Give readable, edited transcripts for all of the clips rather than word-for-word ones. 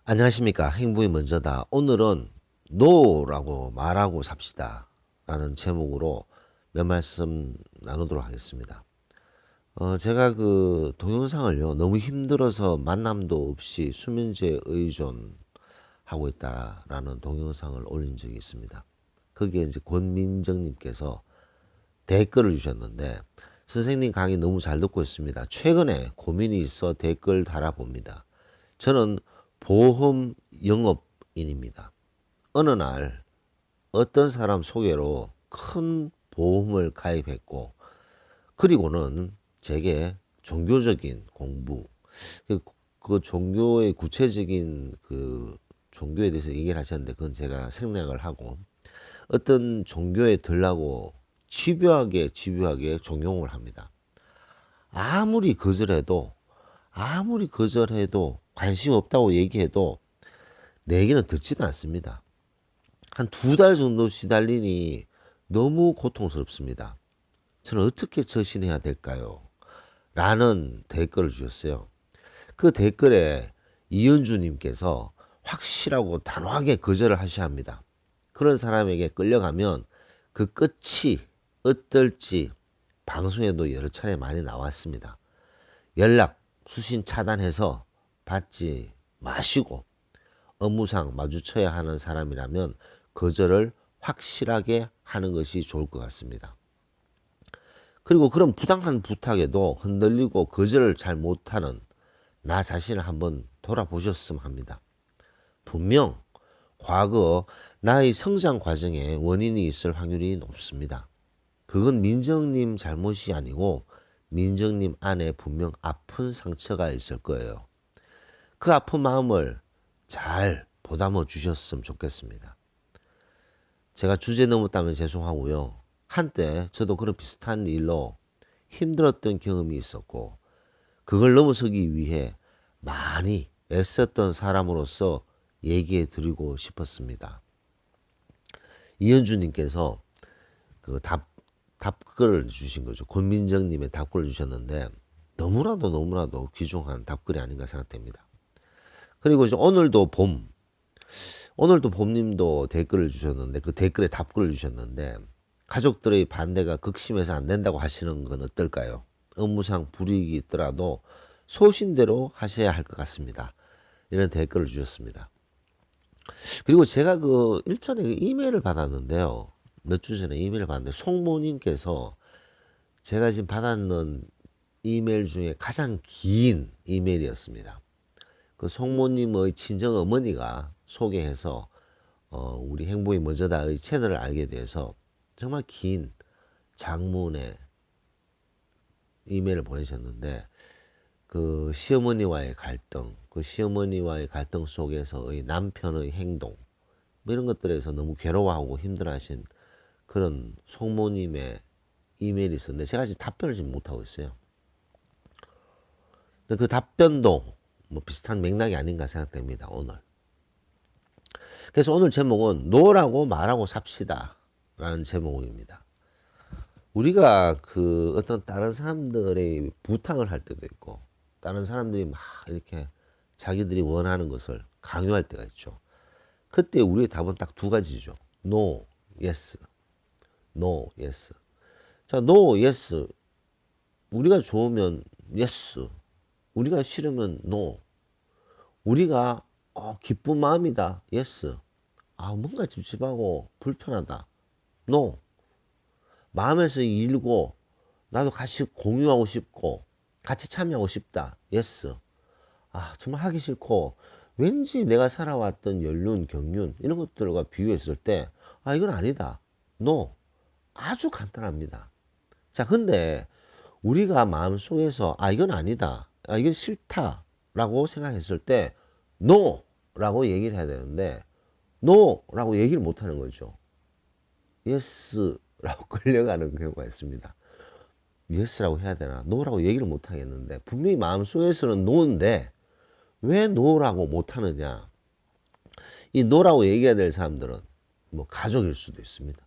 안녕하십니까. 행복이 먼저다. 오늘은 노라고 말하고 삽시다 라는 제목으로 몇 말씀 나누도록 하겠습니다. 제가 그 동영상을요, 너무 힘들어서 만남도 없이 수면제 의존하고 있다라는 동영상을 올린 적이 있습니다. 거기에 이제 권민정님께서 댓글을 주셨는데, 선생님 강의 너무 잘 듣고 있습니다. 최근에 고민이 있어 댓글 달아봅니다. 저는 보험 영업인입니다. 어느 날 어떤 사람 소개로 큰 보험을 가입했고, 그리고는 제게 종교적인 공부, 그, 그 종교의 구체적인 그 종교에 대해서 얘기를 하셨는데, 그건 제가 생략을 하고 어떤 종교에 들라고 집요하게 종용을 합니다. 아무리 거절해도 관심 없다고 얘기해도 내 얘기는 듣지도 않습니다. 한 2달 정도 시달리니 너무 고통스럽습니다. 저는 어떻게 처신해야 될까요? 라는 댓글을 주셨어요. 그 댓글에 이현주님께서 확실하고 단호하게 거절을 하셔야 합니다. 그런 사람에게 끌려가면 그 끝이 어떨지 방송에도 여러 차례 많이 나왔습니다. 연락, 수신 차단해서 받지 마시고, 업무상 마주쳐야 하는 사람이라면 거절을 확실하게 하는 것이 좋을 것 같습니다. 그리고 그런 부당한 부탁에도 흔들리고 거절을 잘 못하는 나 자신을 한번 돌아보셨으면 합니다. 분명 과거 나의 성장 과정에 원인이 있을 확률이 높습니다. 그건 민정님 잘못이 아니고 민정님 안에 분명 아픈 상처가 있을 거예요. 그 아픈 마음을 잘 보담아 주셨으면 좋겠습니다. 제가 주제 넘었다면 죄송하고요. 한때 저도 그런 비슷한 일로 힘들었던 경험이 있었고, 그걸 넘어서기 위해 많이 애썼던 사람으로서 얘기해 드리고 싶었습니다. 이현주님께서 그 답글을 주신 거죠. 권민정님의 답글을 주셨는데, 너무나도 귀중한 답글이 아닌가 생각됩니다. 그리고 이제 오늘도 봄님도 댓글을 주셨는데, 그 댓글에 답글을 주셨는데, 가족들의 반대가 극심해서 안 된다고 하시는 건 어떨까요? 업무상 불이익이 있더라도 소신대로 하셔야 할 것 같습니다. 이런 댓글을 주셨습니다. 그리고 제가 그 일전에 이메일을 받았는데요. 몇 주 전에 이메일을 받았는데, 송모님께서 제가 지금 받았는 이메일 중에 가장 긴 이메일이었습니다. 그 송모님의 친정 어머니가 소개해서 우리 행복이 먼저다의 채널을 알게 돼서 정말 긴 장문의 이메일을 보내셨는데, 그 시어머니와의 갈등 속에서의 남편의 행동, 뭐 이런 것들에서 너무 괴로워하고 힘들어하신 그런 송모님의 이메일이 있었는데, 제가 지금 답변을 지금 못하고 있어요. 근데 그 답변도 뭐 비슷한 맥락이 아닌가 생각됩니다, 오늘. 그래서 오늘 제목은 노라고 말하고 삽시다 라는 제목입니다. 우리가 그 어떤 다른 사람들의 부탁을 할 때도 있고, 다른 사람들이 막 이렇게 자기들이 원하는 것을 강요할 때가 있죠. 그때 우리의 답은 딱 2가지죠. No, yes. No, yes. 자, no, yes. 우리가 좋으면 yes. 우리가 싫으면 no. 우리가 기쁜 마음이다. yes. 뭔가 찝찝하고 불편하다. no. 마음에서 일고 나도 같이 공유하고 싶고 같이 참여하고 싶다. yes. 정말 하기 싫고 왠지 내가 살아왔던 연륜, 경륜 이런 것들과 비교했을 때 이건 아니다. no. 아주 간단합니다. 자, 근데 우리가 마음속에서 이건 아니다. 이건 싫다라고 생각했을 때 no 라고 얘기를 해야 되는데 no 라고 얘기를 못 하는 거죠. yes 라고 끌려가는 경우가 있습니다. yes라고 해야 되나? no라고 얘기를 못 하겠는데, 분명히 마음속에서는 no인데 왜 no라고 못 하느냐? 이 no라고 얘기해야 될 사람들은 뭐 가족일 수도 있습니다.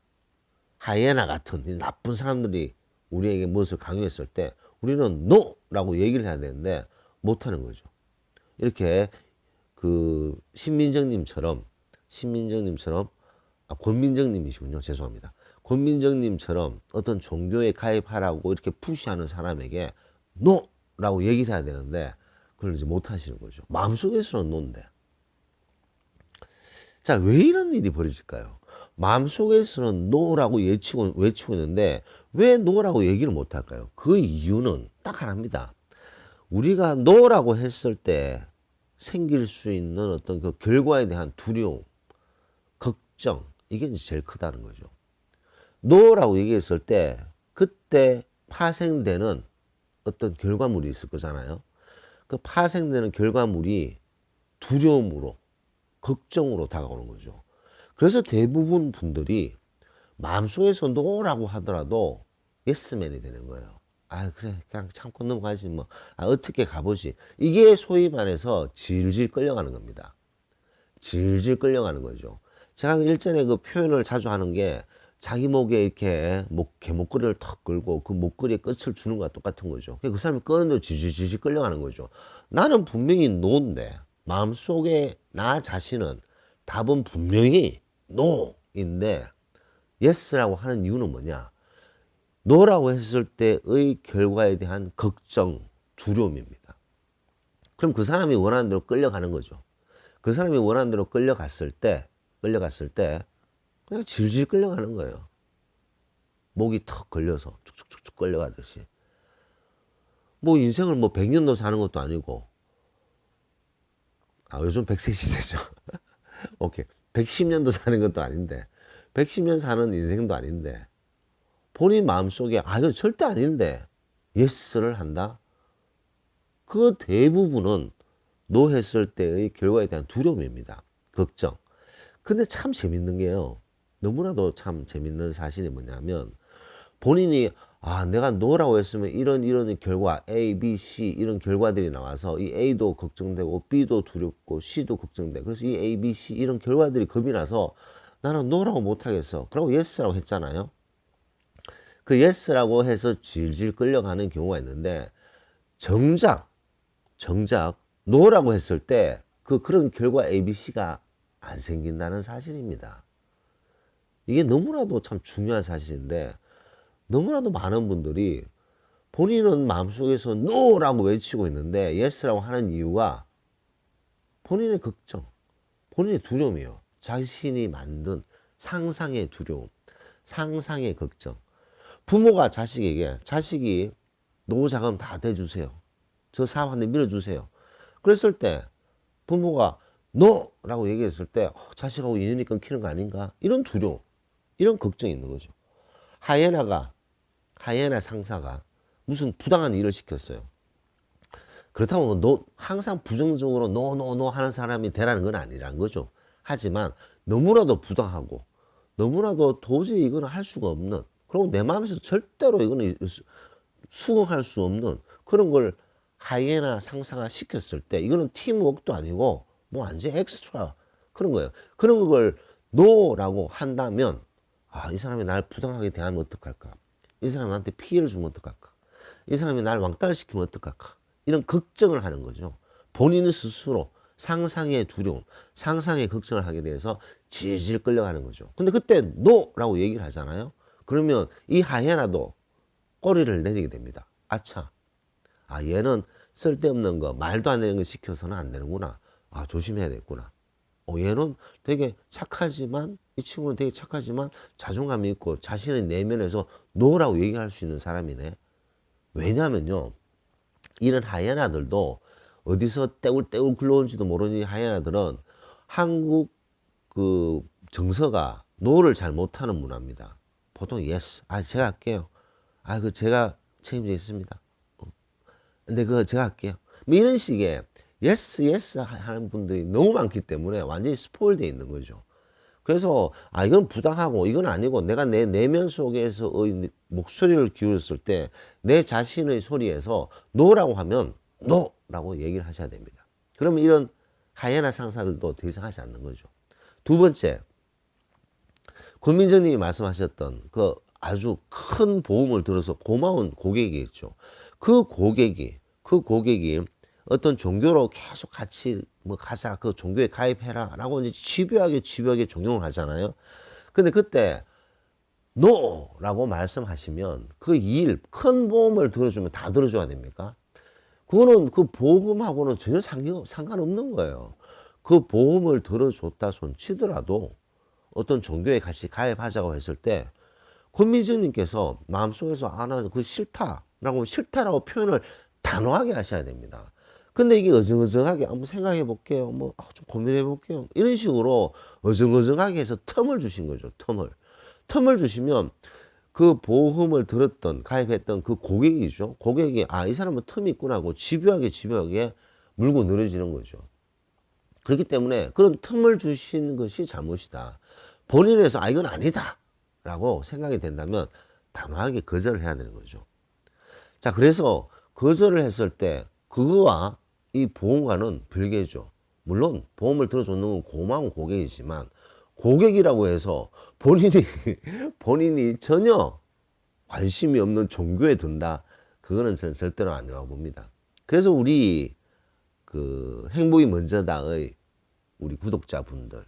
하이에나 같은 나쁜 사람들이 우리에게 무엇을 강요했을 때 우리는 no라고 얘기를 해야 되는데 못 하는 거죠. 이렇게 그 신민정님처럼 권민정님이시군요. 죄송합니다. 권민정님처럼 어떤 종교에 가입하라고 이렇게 푸시하는 사람에게 노라고 얘기를 해야 되는데 그걸 이제 못 하시는 거죠. 마음속에서는 노인데. 자, 왜 이런 일이 벌어질까요? 마음속에서는 노라고 외치고 있는데 왜 노라고 얘기를 못 할까요? 그 이유는 딱 하나입니다. 우리가 노라고 했을 때 생길 수 있는 어떤 그 결과에 대한 두려움, 걱정, 이게 이제 제일 크다는 거죠. 노라고 얘기했을 때 그때 파생되는 어떤 결과물이 있을 거잖아요. 그 파생되는 결과물이 두려움으로, 걱정으로 다가오는 거죠. 그래서 대부분 분들이 마음속에서 노라고 하더라도 예스맨이 되는 거예요. 아, 그래, 그냥 참고 넘어가지 뭐. 아, 어떻게 가보지. 이게 소위 말해서 질질 끌려가는 겁니다. 질질 끌려가는 거죠. 제가 일전에 그 표현을 자주 하는 게 자기 목에 이렇게 개목걸이를 턱 끌고 그 목걸이에 끝을 주는 거와 똑같은 거죠. 그 사람이 끄는데 질질 끌려가는 거죠. 나는 분명히 노인데 마음속에 나 자신은 답은 분명히 노인데 예스라고 하는 이유는 뭐냐? 노라고 했을 때의 결과에 대한 걱정, 두려움입니다. 그럼 그 사람이 원하는 대로 끌려가는 거죠. 그 사람이 원하는 대로 끌려갔을 때 그냥 질질 끌려가는 거예요. 목이 턱 걸려서 축축축축 끌려가듯이. 뭐 인생을 뭐 100년도 사는 것도 아니고, 아, 요즘 100세 시대죠. 오케이. 110년도 사는 것도 아닌데, 110년 사는 인생도 아닌데, 본인 마음속에, 아, 이거 절대 아닌데, 예스를 한다? 그 대부분은 노 했을 때의 결과에 대한 두려움입니다. 걱정. 근데 참 재밌는 게요. 너무나도 참 재밌는 사실이 뭐냐면, 본인이, 아, 내가 노라고 했으면 이런 결과, A, B, C, 이런 결과들이 나와서 이 A도 걱정되고, B도 두렵고, C도 걱정돼. 그래서 이 A, B, C, 이런 결과들이 겁이 나서 나는 노라고 못하겠어. 그러고 예스라고 했잖아요. 그 예스라고 해서 질질 끌려가는 경우가 있는데, 정작 노라고 했을 때 그런 결과 A, B, C가 안 생긴다는 사실입니다. 이게 너무나도 참 중요한 사실인데 너무나도 많은 분들이 본인은 마음속에서 NO라고 외치고 있는데 YES라고 하는 이유가 본인의 걱정, 본인의 두려움이에요. 자신이 만든 상상의 두려움, 상상의 걱정. 부모가 자식에게 자식이 노후자금 다 대주세요. 저 사업 한 대 밀어주세요. 그랬을 때 부모가 NO라고 얘기했을 때 자식하고 인연이 끊기는 거 아닌가? 이런 두려움, 이런 걱정이 있는 거죠. 하이에나 상사가 무슨 부당한 일을 시켰어요. 그렇다고 항상 부정적으로 노 하는 사람이 되라는 건 아니라는 거죠. 하지만 너무나도 부당하고 너무나도 도저히 이거는 할 수가 없는, 그리고 내 마음에서 절대로 이거는 수긍할 수 없는 그런 걸 하이에나 상사가 시켰을 때 이거는 팀워크도 아니고 뭐 완전 엑스트라 그런 거예요. 그런 걸 노라고 한다면 아, 이 사람이 날 부당하게 대하면 어떡할까? 이 사람이 나한테 피해를 주면 어떡할까? 이 사람이 날 왕따를 시키면 어떡할까? 이런 걱정을 하는 거죠. 본인 스스로 상상의 두려움, 상상의 걱정을 하게 돼서 질질 끌려가는 거죠. 근데 그때 노라고 얘기를 하잖아요. 그러면 이 하이에나도 꼬리를 내리게 됩니다. 아차, 아, 얘는 쓸데없는 거, 말도 안 되는 거 시켜서는 안 되는구나. 아, 조심해야 되겠구나. 얘는 되게 착하지만, 이 친구는 되게 착하지만 자존감이 있고 자신의 내면에서 노라고 얘기할 수 있는 사람이네. 왜냐면요, 이런 하이에나들도 어디서 떼굴떼굴 굴러온지도 모르는 하이에나들은 한국 그 정서가 노를 잘 못하는 문화입니다. 보통 예스, 아, 제가 할게요. 아, 그 제가 책임지겠습니다. 근데 그거 제가 할게요. 뭐 이런 식의 예스 하는 분들이 너무 많기 때문에 완전히 스포일되어 있는 거죠. 그래서 아, 이건 부당하고 이건 아니고 내가 내 내면 속에서의 목소리를 기울였을 때 내 자신의 소리에서 노라고 하면 노라고 얘기를 하셔야 됩니다. 그러면 이런 하이에나 상사들도 더 이상 하지 않는 거죠. 두 번째, 권민정님이 말씀하셨던 그 아주 큰 보험을 들어서 고마운 고객이 있죠. 그 고객이 어떤 종교로 계속 같이 뭐 가자, 그 종교에 가입해라 라고 이제 집요하게 종용을 하잖아요. 근데 그때 노라고 말씀하시면 그 일, 큰 보험을 들어주면 다 들어줘야 됩니까? 그거는 그 보험하고는 전혀 상관없는 거예요. 그 보험을 들어줬다 손 치더라도 어떤 종교에 같이 가입하자고 했을 때 권미정님께서 마음속에서 나는 그 싫다라고 표현을 단호하게 하셔야 됩니다. 근데 이게 어정어정하게 한번 생각해 볼게요. 뭐 좀 고민해 볼게요. 이런 식으로 어정어정하게 해서 텀을 주신 거죠. 텀을 주시면 그 보험을 가입했던 그 고객이죠. 고객이 이 사람은 텀이 있구나 하고 집요하게 물고 늘어지는 거죠. 그렇기 때문에 그런 틈을 주시는 것이 잘못이다. 본인에서 이건 아니다 라고 생각이 된다면 단호하게 거절을 해야 되는 거죠. 자, 그래서 거절을 했을 때 그거와 이 보험과는 별개죠. 물론 보험을 들어줬는 건 고마운 고객이지만 고객이라고 해서 본인이 전혀 관심이 없는 종교에 든다. 그거는 저는 절대로 아니라고 봅니다. 그래서 우리 그 행복이 먼저다의 우리 구독자분들,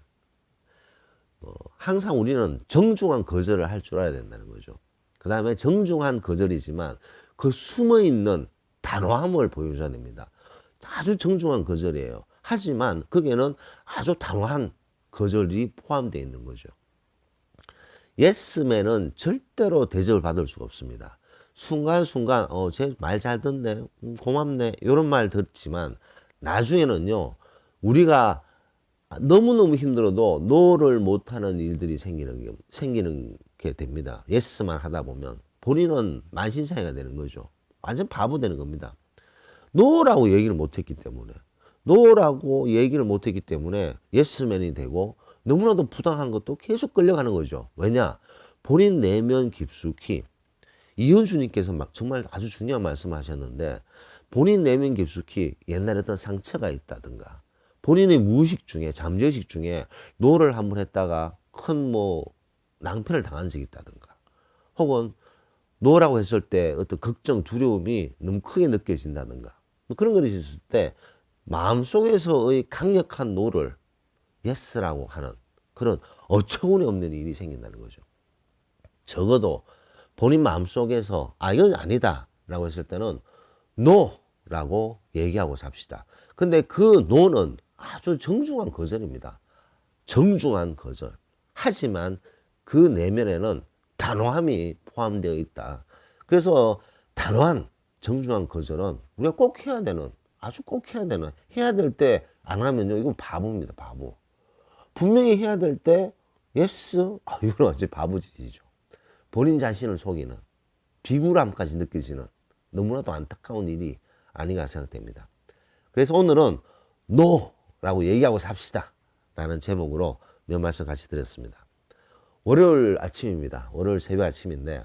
항상 우리는 정중한 거절을 할 줄 알아야 된다는 거죠. 그 다음에 정중한 거절이지만 그 숨어있는 단호함을 보여줘야 됩니다. 아주 정중한 거절이에요. 하지만 거기에는 아주 단호한 거절이 포함되어 있는 거죠. 예스맨은 절대로 대접을 받을 수가 없습니다. 순간순간 쟤 말 잘 듣네, 고맙네 이런 말 듣지만 나중에는요 우리가 너무너무 힘들어도 노를 못하는 일들이 생기는 게 됩니다. 예스만 하다 보면 본인은 만신창이가 되는 거죠. 완전 바보 되는 겁니다. 노라고 얘기를 못했기 때문에 예스맨이 되고 너무나도 부당한 것도 계속 끌려가는 거죠. 왜냐? 본인 내면 깊숙이 이현주님께서 막 정말 아주 중요한 말씀하셨는데 본인 내면 깊숙이 옛날에 어떤 상처가 있다든가 본인의 무의식 중에 잠재의식 중에 노를 한번 했다가 큰 낭패를 당한 적이 있다든가 혹은 노라고 했을 때 어떤 걱정 두려움이 너무 크게 느껴진다든가 그런 것이 있을 때 마음속에서의 강력한 노를 예스라고 하는 그런 어처구니 없는 일이 생긴다는 거죠. 적어도 본인 마음속에서 이건 아니다 라고 했을 때는 노라고 얘기하고 삽시다. 근데 그 노는 아주 정중한 거절입니다. 정중한 거절. 하지만 그 내면에는 단호함이 포함되어 있다. 그래서 단호한 정중한 거절은 우리가 꼭 해야 되는 아주 꼭 해야 될 때 안 하면요 이건 바보입니다. 바보. 분명히 해야 될 때 예스 이건 완전 바보짓이죠. 본인 자신을 속이는 비굴함까지 느껴지는 너무나도 안타까운 일이 아닌가 생각됩니다. 그래서 오늘은 노라고 얘기하고 삽시다 라는 제목으로 몇 말씀 같이 드렸습니다. 월요일 아침입니다. 월요일 새벽 아침인데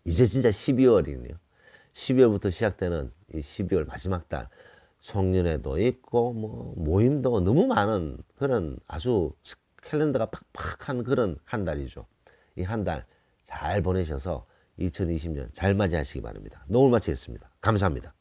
이제 진짜 12월이네요. 12월부터 시작되는 이 12월 마지막 달 송년회도 있고 모임도 너무 많은 그런 아주 캘린더가 팍팍한 그런 한 달이죠. 이 한 달 잘 보내셔서 2020년 잘 맞이하시기 바랍니다. 오늘 마치겠습니다. 감사합니다.